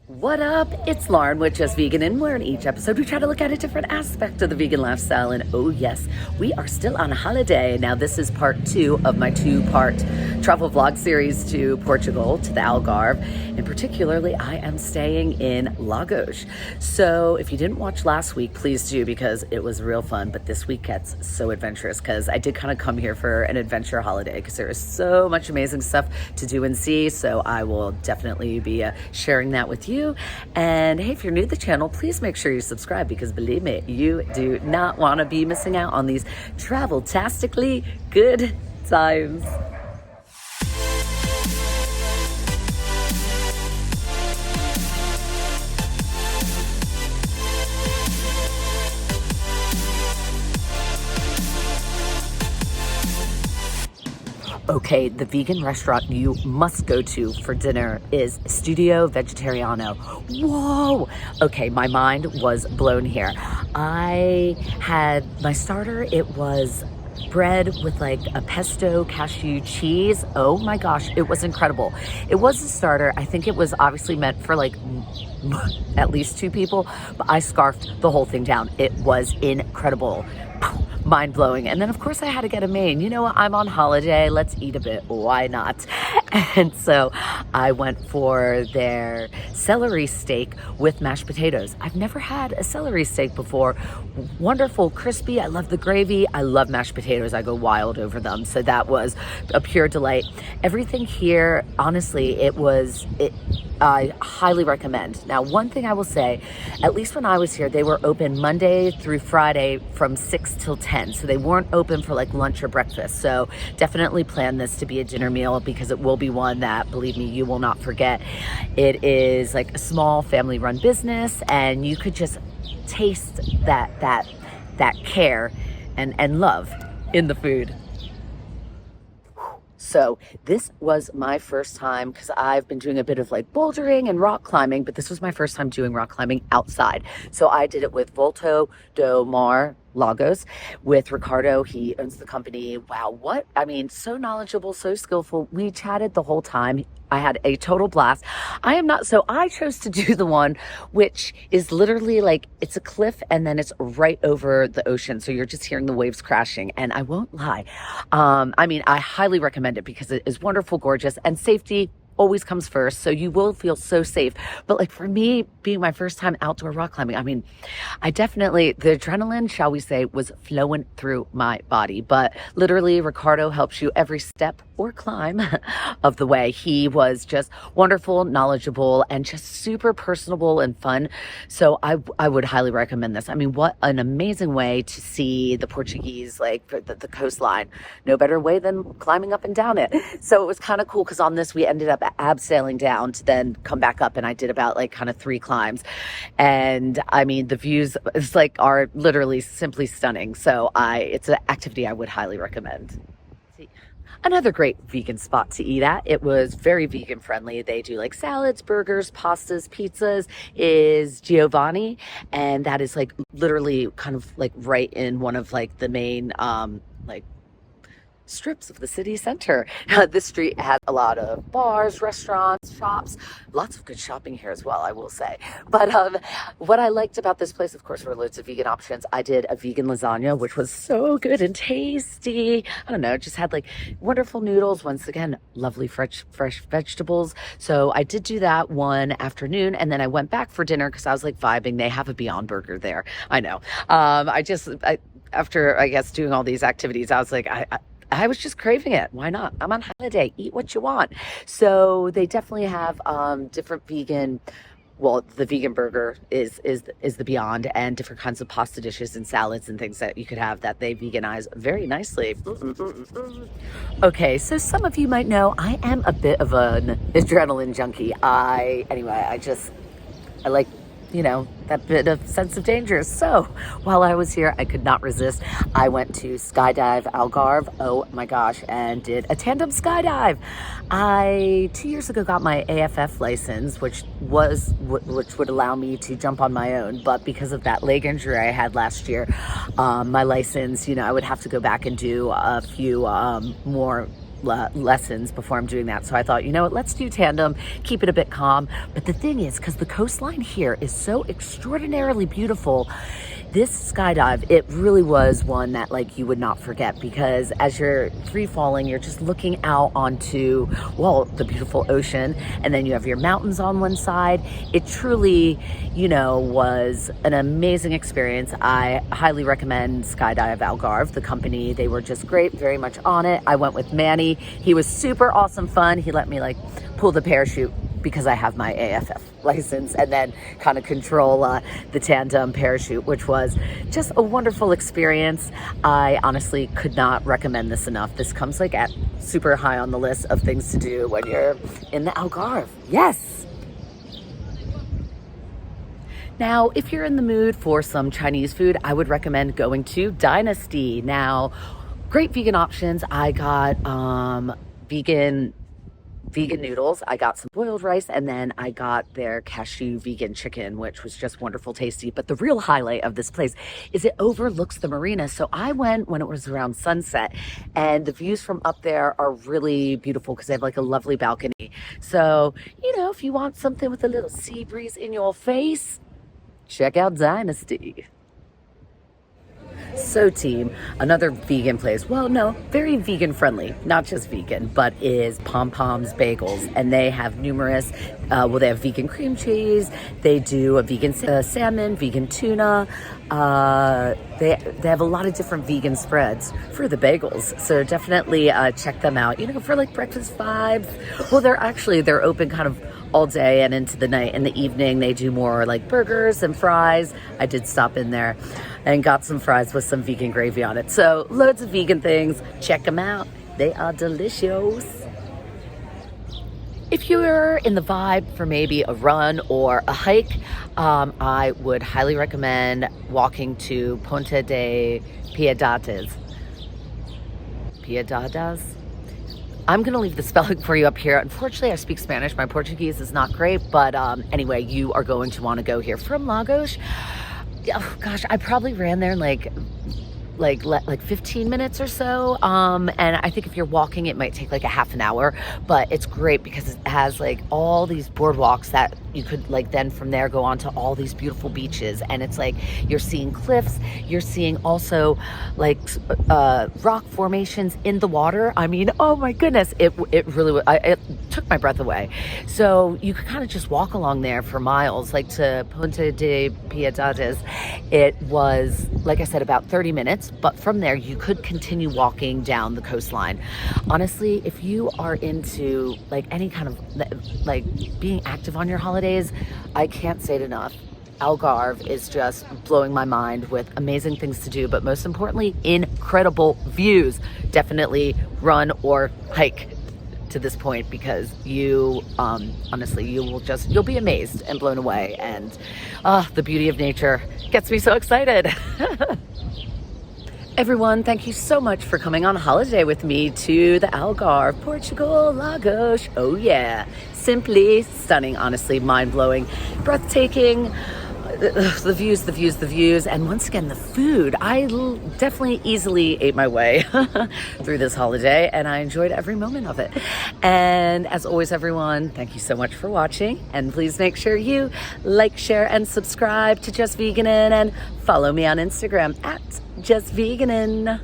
What up? It's Lauren with Just Veganin, where in each episode we try to look at a different aspect of the vegan lifestyle. And oh yes, we are still on a holiday. Now this is part 2 of my 2-part travel vlog series to Portugal, to the Algarve. And particularly, I am staying in Lagos. So if you didn't watch last week, please do, because it was real fun. But this week gets so adventurous because I did kind of come here for an adventure holiday because there is so much amazing stuff to do and see. So I will definitely be sharing that with you. And hey, if you're new to the channel, please make sure you subscribe, because believe me, you do not want to be missing out on these travel-tastically good times. Okay, the vegan restaurant you must go to for dinner is Studio Vegetariano. Whoa! Okay, my mind was blown here. I had my starter, it was bread with like a pesto cashew cheese. Oh my gosh, it was incredible. It was a starter. I think it was obviously meant for like at least 2 people, but I scarfed the whole thing down. It was incredible. Mind-blowing. And then of course I had to get a main. You know what, I'm on holiday, let's eat a bit, why not? And so I went for their celery steak with mashed potatoes. I've never had a celery steak before. Wonderful, crispy, I love the gravy, I love mashed potatoes, I go wild over them. So that was a pure delight. Everything here, honestly, I highly recommend. Now, one thing I will say, at least when I was here, they were open Monday through Friday from 6 till 10. So they weren't open for like lunch or breakfast. So definitely plan this to be a dinner meal, because it will be one that, believe me, you will not forget. It is like a small family run business, and you could just taste that care and love in the food. So this was my first time, because I've been doing a bit of like bouldering and rock climbing, but this was my first time doing rock climbing outside. So I did it with Volta do Mar Lagos with Ricardo. He owns the company. Wow, so knowledgeable, so skillful. We chatted the whole time. I had a total blast. I chose to do the one which is literally like, it's a cliff and then it's right over the ocean. So you're just hearing the waves crashing. And I won't lie. I highly recommend it because it is wonderful, gorgeous, and safety always comes first. So you will feel so safe. But like for me, being my first time outdoor rock climbing, the adrenaline, shall we say, was flowing through my body. But literally, Ricardo helps you every step or climb of the way. He was just wonderful, knowledgeable, and just super personable and fun. So I would highly recommend this. What an amazing way to see the Portuguese, like the coastline. No better way than climbing up and down it. So it was kind of cool, because on this, we ended up abseiling down to then come back up, and I did about like kind of 3 climbs. And the views are literally simply stunning. So it's an activity I would highly recommend. Another great vegan spot to eat at. It was very vegan friendly. They do like salads, burgers, pastas, pizzas, is Giovani. And that is like literally kind of like right in one of like the main strips of the city center. This street has a lot of bars, restaurants, shops, lots of good shopping here as well, I will say. But what I liked about this place, of course, were loads of vegan options. I did a vegan lasagna, which was so good and tasty. I don't know, just had like wonderful noodles. Once again, lovely fresh vegetables. So I did do that one afternoon, and then I went back for dinner because I was like vibing. They have a Beyond Burger there. I know. After, I guess, doing all these activities, I was like, I was just craving it. Why not? I'm on holiday. Eat what you want. So they definitely have different vegan. Well, the vegan burger is the Beyond, and different kinds of pasta dishes and salads and things that you could have that they veganize very nicely. Okay, so some of you might know I am a bit of an adrenaline junkie. I like, that bit of sense of danger. So while I was here, I could not resist. I went to Skydive Algarve, oh my gosh, and did a tandem skydive. I 2 years ago got my AFF license, which would allow me to jump on my own, but because of that leg injury I had last year, my license, I would have to go back and do a few more lessons before I'm doing that. So I thought, you know what, let's do tandem, keep it a bit calm. But the thing is, because the coastline here is so extraordinarily beautiful, this skydive, it really was one that like you would not forget, because as you're free falling, you're just looking out onto, well, the beautiful ocean, and then you have your mountains on one side. It truly, you know, was an amazing experience. I highly recommend Skydive Algarve, the company. They were just great, very much on it. I went with Manny. He was super awesome fun. He let me like pull the parachute because I have my AFF license, and then kind of control the tandem parachute, which was just a wonderful experience. I honestly could not recommend this enough. This comes like at super high on the list of things to do when you're in the Algarve. Yes. Now, if you're in the mood for some Chinese food, I would recommend going to Dynasty. Now, great vegan options. I got vegan noodles, I got some boiled rice, and then I got their cashew vegan chicken, which was just wonderful, tasty. But the real highlight of this place is it overlooks the marina. So I went when it was around sunset, and the views from up there are really beautiful because they have like a lovely balcony. So, you know, if you want something with a little sea breeze in your face, check out Dynasty. So team, another vegan place, well, no, very vegan friendly, not just vegan, but is Pom Poms Bagels. And they have numerous, they have vegan cream cheese, they do a vegan salmon, vegan tuna, they have a lot of different vegan spreads for the bagels. So definitely check them out, you know, for like breakfast vibes. Well, they're open kind of all day and into the night. In the evening, they do more like burgers and fries. I did stop in there and got some fries with some vegan gravy on it. So loads of vegan things. Check them out. They are delicious. If you're in the vibe for maybe a run or a hike, I would highly recommend walking to Ponta de Piedades. Piedades? I'm going to leave the spelling for you up here. Unfortunately, I speak Spanish. My Portuguese is not great, but anyway, you are going to want to go here from Lagos. Oh, gosh, I probably ran there in like 15 minutes or so. And I think if you're walking, it might take like a half an hour, but it's great because it has like all these boardwalks that you could like then from there go on to all these beautiful beaches. And it's like, you're seeing cliffs, you're seeing also like rock formations in the water. I mean, oh my goodness, it really, it took my breath away. So you could kind of just walk along there for miles, like to Ponta de Piedades. It was, like I said, about 30 minutes. But from there, you could continue walking down the coastline. Honestly, if you are into like any kind of like being active on your holidays, I can't say it enough. Algarve is just blowing my mind with amazing things to do, but most importantly, incredible views. Definitely run or hike to this point because you honestly, you'll be amazed and blown away. And the beauty of nature gets me so excited. Everyone, thank you so much for coming on holiday with me to the Algarve, Portugal, Lagos. Oh yeah, simply stunning, honestly, mind-blowing, breathtaking. The views, and once again, the food. I definitely easily ate my way through this holiday, and I enjoyed every moment of it. And as always, everyone, thank you so much for watching, and please make sure you like, share, and subscribe to Just Veganin, and follow me on Instagram at Just Veganin.